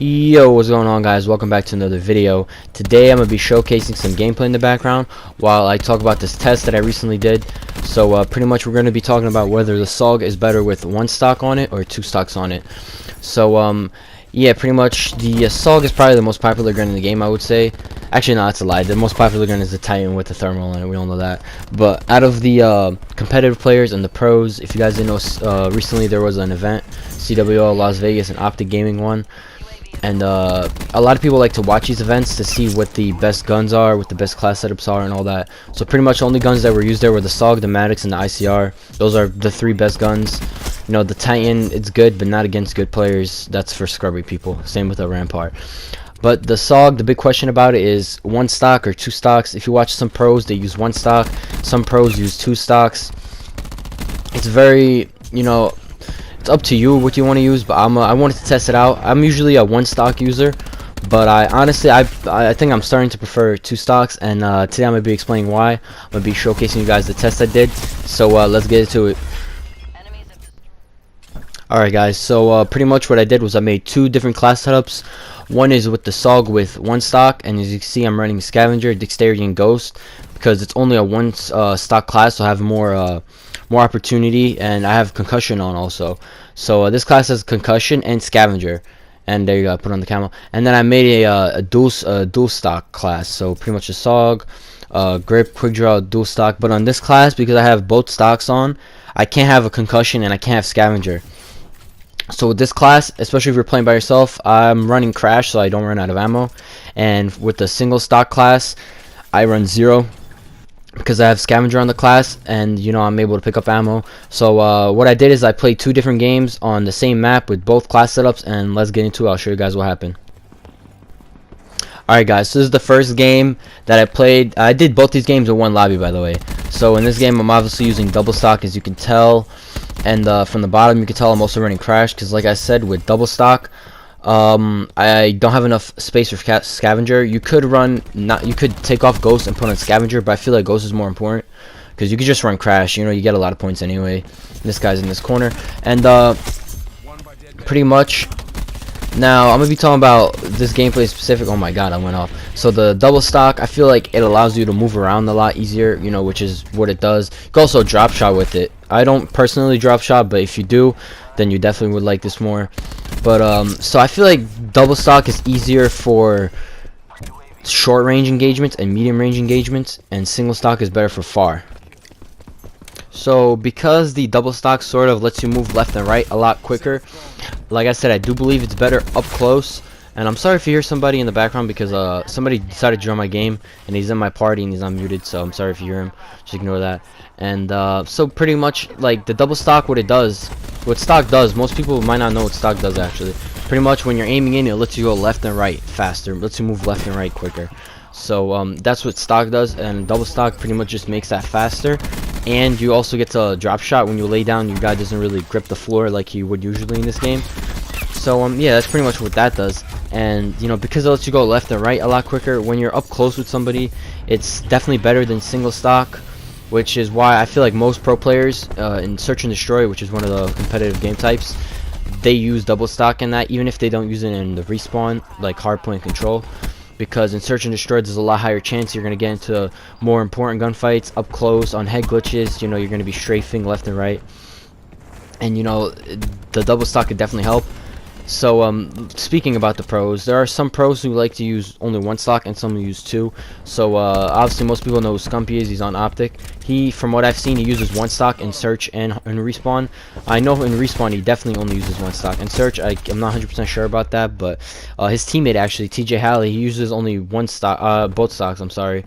Yo, what's going on, guys? Welcome back to another video. Today I'm going to be showcasing some gameplay in the background while I talk about this test that I recently did. So pretty much we're going to be talking about whether the SAUG is better with one stock on it or two stocks on it. So yeah, pretty much the SAUG is probably the most popular gun in the game, I would say. Actually, no, that's a lie. The most popular gun is the Titan with the thermal in it. We all know that. But out of the competitive players and the pros, if you guys didn't know, recently there was an event, CWL Las Vegas, an Optic Gaming one. And a lot of people like to watch these events to see what the best guns are, what the best class setups are, and all that. So pretty much the only guns that were used there were the SAUG, the Maddox, and the ICR. Those are the three best guns. You know, the Titan, it's good, but not against good players. That's for scrubby people. Same with the Rampart. But the SAUG, the big question about it is one stock or two stocks. If you watch some pros, they use one stock. Some pros use two stocks. It's very, you know, it's up to you what you want to use, but I wanted to test it out. I'm usually a one stock user, but I honestly I think I'm starting to prefer two stocks, and today I'm gonna be explaining why. I'm gonna be showcasing you guys the test I did. So let's get into it. Alright guys, so pretty much what I did was I made two different class setups. One is with the SAUG with one stock, and as you can see I'm running Scavenger, Dexterity, and Ghost because it's only a one stock class, so I have more opportunity, and I have Concussion on also. So this class has Concussion and Scavenger, and there you go, I put on the camo. And then I made a dual stock class, so pretty much a SAUG, Grip, Quick Draw, dual stock. But on this class, because I have both stocks on, I can't have a Concussion and I can't have Scavenger. So with this class, especially if you're playing by yourself, I'm running Crash so I don't run out of ammo. And with the single stock class, I run 0 because I have Scavenger on the class, and you know I'm able to pick up ammo. So what I did is I played two different games on the same map with both class setups, and let's get into it. I'll show you guys what happened. Alright guys, so this is the first game that I played. I did both these games in one lobby, by the way. So in this game I'm obviously using double stock, as you can tell, and from the bottom you can tell I'm also running Crash because, like I said, with double stock I don't have enough space for Scavenger. You could take off Ghost and put on Scavenger, but I feel like Ghost is more important because you could just run Crash. You know, you get a lot of points anyway. This guy's in this corner, and pretty much now I'm gonna be talking about this gameplay specific. Oh my god, I went off. So the double stock, I feel like it allows you to move around a lot easier, you know, which is what it does. You can also drop shot with it. I don't personally drop shot, but if you do, then you definitely would like this more. But so I feel like double stock is easier for short range engagements and medium range engagements, and single stock is better for far. So because the double stock sort of lets you move left and right a lot quicker, like I said, I do believe it's better up close. And I'm sorry if you hear somebody in the background because somebody decided to join my game and he's in my party and he's unmuted, so I'm sorry if you hear him. Just ignore that. And so pretty much like the double stock, what stock does, most people might not know what stock does actually. Pretty much when you're aiming in, it lets you go left and right faster, lets you move left and right quicker. So that's what stock does, and double stock pretty much just makes that faster. And you also get to drop shot when you lay down. Your guy doesn't really grip the floor like he would usually in this game. So yeah, that's pretty much what that does. And you know, because it lets you go left and right a lot quicker when you're up close with somebody, it's definitely better than single stock, which is why I feel like most pro players in Search and Destroy, which is one of the competitive game types, they use double stock in that, even if they don't use it in the respawn like hardpoint control, because in Search and Destroy there's a lot higher chance you're going to get into more important gunfights up close on head glitches. You know, you're going to be strafing left and right, and you know the double stock could definitely help. So speaking about the pros, there are some pros who like to use only one stock and some who use two. So obviously most people know who Scumpy is. He's on Optic. He, from what I've seen, he uses one stock in Search and in Respawn. I know in Respawn he definitely only uses one stock. In Search I'm not 100% sure about that, but his teammate actually, TJ Halley, he uses only one stock, both stocks, I'm sorry.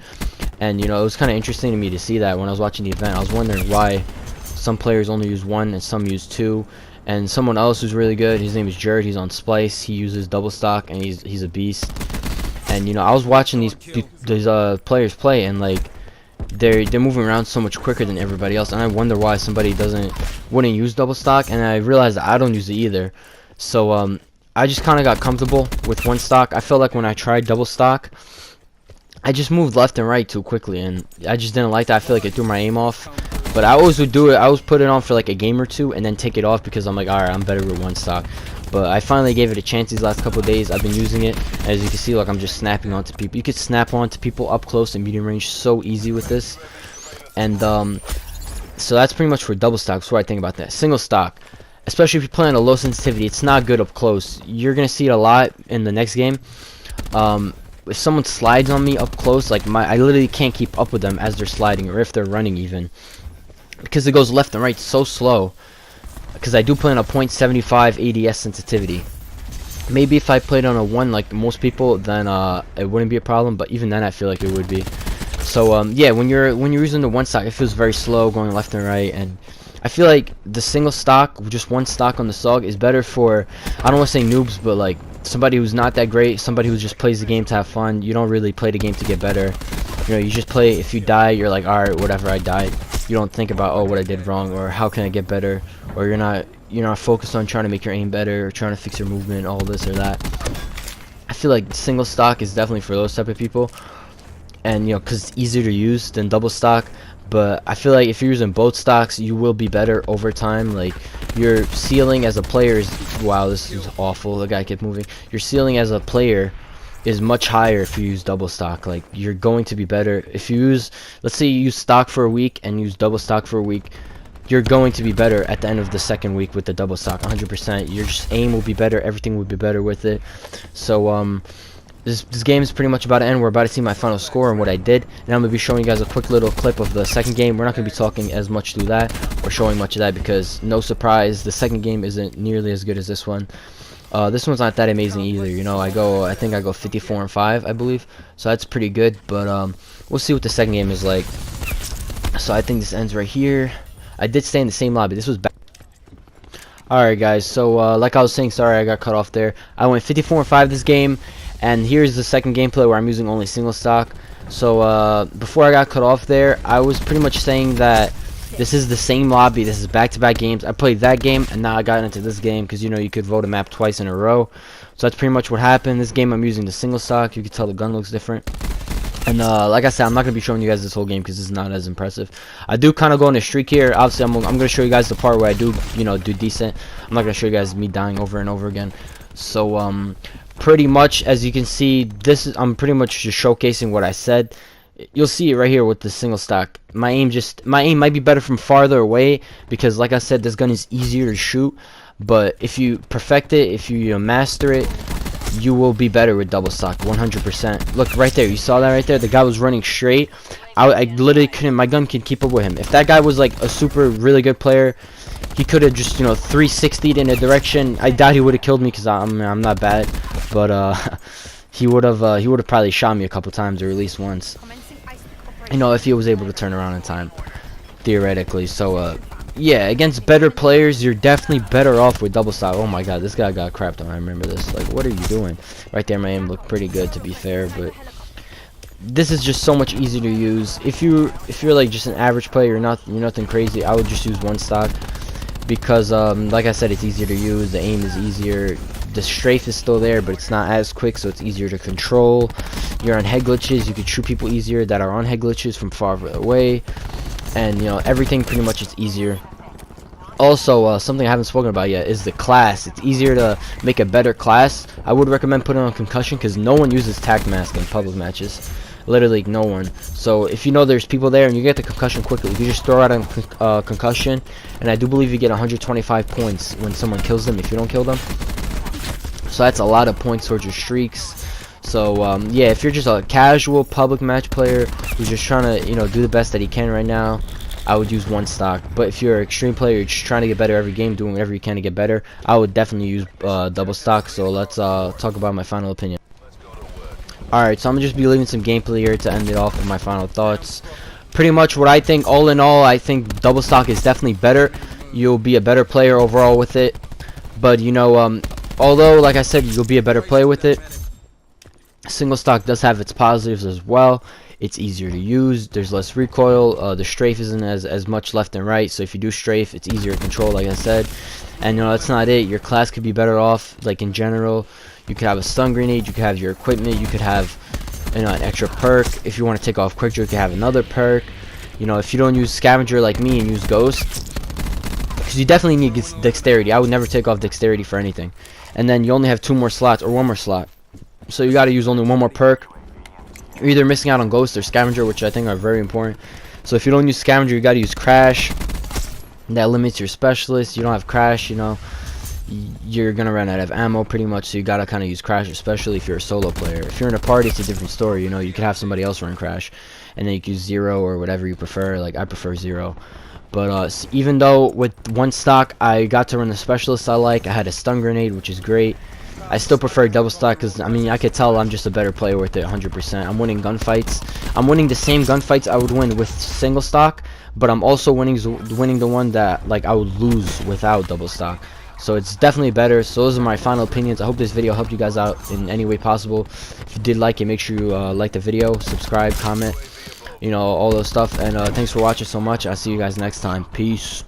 And you know, it was kind of interesting to me to see that when I was watching the event. I was wondering why some players only use one and some use two. And someone else who's really good, his name is Jared, he's on Splice, he uses double stock and he's a beast. And you know, I was watching these players play, and like they're moving around so much quicker than everybody else, and I wonder why somebody wouldn't use double stock, and I realized that I don't use it either. So I just kind of got comfortable with one stock. I felt like when I tried double stock, I just moved left and right too quickly, and I just didn't like that. I feel like it threw my aim off. But I always would do it. I always put it on for like a game or two and then take it off because I'm like, alright, I'm better with one stock. but I finally gave it a chance these last couple of days. I've been using it. As you can see, like, I'm just snapping onto people. You could snap onto people up close and medium range so easy with this. And so that's pretty much for double stock. That's what I think about that. Single stock, especially if you're playing a low sensitivity, it's not good up close. You're gonna see it a lot in the next game. If someone slides on me up close, like, I literally can't keep up with them as they're sliding, or if they're running even, because it goes left and right so slow. Because I do play on a .75 ADS sensitivity. Maybe if I played on a 1 like most people, then it wouldn't be a problem, but even then I feel like it would be. So yeah, when you're using the one stock, it feels very slow going left and right, and I feel like the single stock, just one stock on the SAUG, is better for, I don't want to say noobs, but like somebody who's not that great, somebody who just plays the game to have fun. You don't really play the game to get better. You know, you just play. If you die, you're like, alright, whatever, I died. You don't think about, oh, what I did wrong, or how can I get better, or you're not focused on trying to make your aim better, or trying to fix your movement, all this or that. I feel like single stock is definitely for those type of people, and you know, because it's easier to use than double stock. But I feel like if you're using both stocks, you will be better over time. Like, your ceiling as a player is, wow, this is awful, the guy kept moving. Your ceiling as a player is much higher if you use double stock. Like, you're going to be better if you use, let's say you use stock for a week and use double stock for a week, you're going to be better at the end of the second week with the double stock, 100%. Your just aim will be better, everything will be better with it. So this game is pretty much about to end. We're about to see my final score and what I did, and I'm going to be showing you guys a quick little clip of the second game. We're not going to be talking as much through that or showing much of that, because no surprise, the second game isn't nearly as good as this one. This one's not that amazing either. You know, I think I go 54-5, I believe, so that's pretty good. But we'll see what the second game is like. So I think this ends right here. I did stay in the same lobby. This was back. Alright guys, so like I was saying, sorry I got cut off there. I went 54-5 this game, and here's the second gameplay where I'm using only single stock. So before I got cut off there, I was pretty much saying that this is the same lobby. This is back-to-back games. I played that game, and now I got into this game, because you know you could vote a map twice in a row. So that's pretty much what happened. This game I'm using the single stock. You can tell the gun looks different. And like I said, I'm not going to be showing you guys this whole game because it's not as impressive. I do kind of go on a streak here. Obviously, I'm going to show you guys the part where I do, you know, do decent. I'm not going to show you guys me dying over and over again. So, pretty much, as you can see, I'm pretty much just showcasing what I said. You'll see it right here with the single stock. My aim might be better from farther away, because like I said, this gun is easier to shoot. But if you perfect it, if you master it, you will be better with double stock, 100%. Look right there, you saw that right there? The guy was running straight. I literally couldn't, my gun could keep up with him. If that guy was like a super really good player, he could have just, you know, 360'd in a direction. I doubt he would have killed me, because I'm not bad, but he would have probably shot me a couple times, or at least once, you know, if he was able to turn around in time, theoretically. So yeah, against better players, you're definitely better off with double stock. Oh my god, this guy got crapped on. I remember this. Like, what are you doing? Right there, my aim looked pretty good, to be fair, but this is just so much easier to use. If you're like just an average player, you're nothing crazy, I would just use one stock, because like I said, it's easier to use. The aim is easier. The strafe is still there, but it's not as quick, so it's easier to control. You're on head glitches. You can shoot people easier that are on head glitches from far away. And you know, everything pretty much is easier. Also, something I haven't spoken about yet is the class. It's easier to make a better class. I would recommend putting on concussion, because no one uses tac mask in public matches. Literally no one. So if you know there's people there and you get the concussion quickly, you can just throw out a concussion, and I do believe you get 125 points when someone kills them if you don't kill them. So that's a lot of points towards your streaks. So yeah, if you're just a casual public match player who's just trying to, you know, do the best that he can right now, I would use one stock. But if you're an extreme player, you're just trying to get better every game, doing whatever you can to get better, I would definitely use double stock. So let's talk about my final opinion. Alright, so I'm gonna just be leaving some gameplay here to end it off with my final thoughts. Pretty much what I think, all in all, I think double stock is definitely better. You'll be a better player overall with it. But you know, although like I said, you'll be a better player with it, single stock does have its positives as well. It's easier to use, there's less recoil, the strafe isn't as much left and right, so if you do strafe, it's easier to control, like I said. And you know, that's not it. Your class could be better off, like in general. You could have a stun grenade, you could have your equipment, you could have, you know, an extra perk. If you want to take off quick draw, you could have another perk. You know, if you don't use scavenger like me and use ghost, because you definitely need dexterity. I would never take off dexterity for anything. and then you only have 2 more slots or 1 more slot. So you got to use only 1 more perk. You're either missing out on Ghost or Scavenger, which I think are very important. So if you don't use Scavenger, you got to use Crash. That limits your specialist. You don't have Crash, you know, you're gonna run out of ammo pretty much. So you gotta kind of use Crash, especially if you're a solo player. If you're in a party, it's a different story. You know, you could have somebody else run Crash, and then you can use Zero or whatever you prefer. Like I prefer Zero. But even though with 1 stock I got to run the specialist I like, I had a stun grenade, which is great. I still prefer double stock because, I mean, I could tell I'm just a better player with it 100%. I'm winning gunfights. I'm winning the same gunfights I would win with single stock, but I'm also winning the one that, like, I would lose without double stock. So it's definitely better. So those are my final opinions. I hope this video helped you guys out in any way possible. If you did like it, make sure you like the video, subscribe, comment, you know, all those stuff. And thanks for watching so much. I'll see you guys next time. Peace.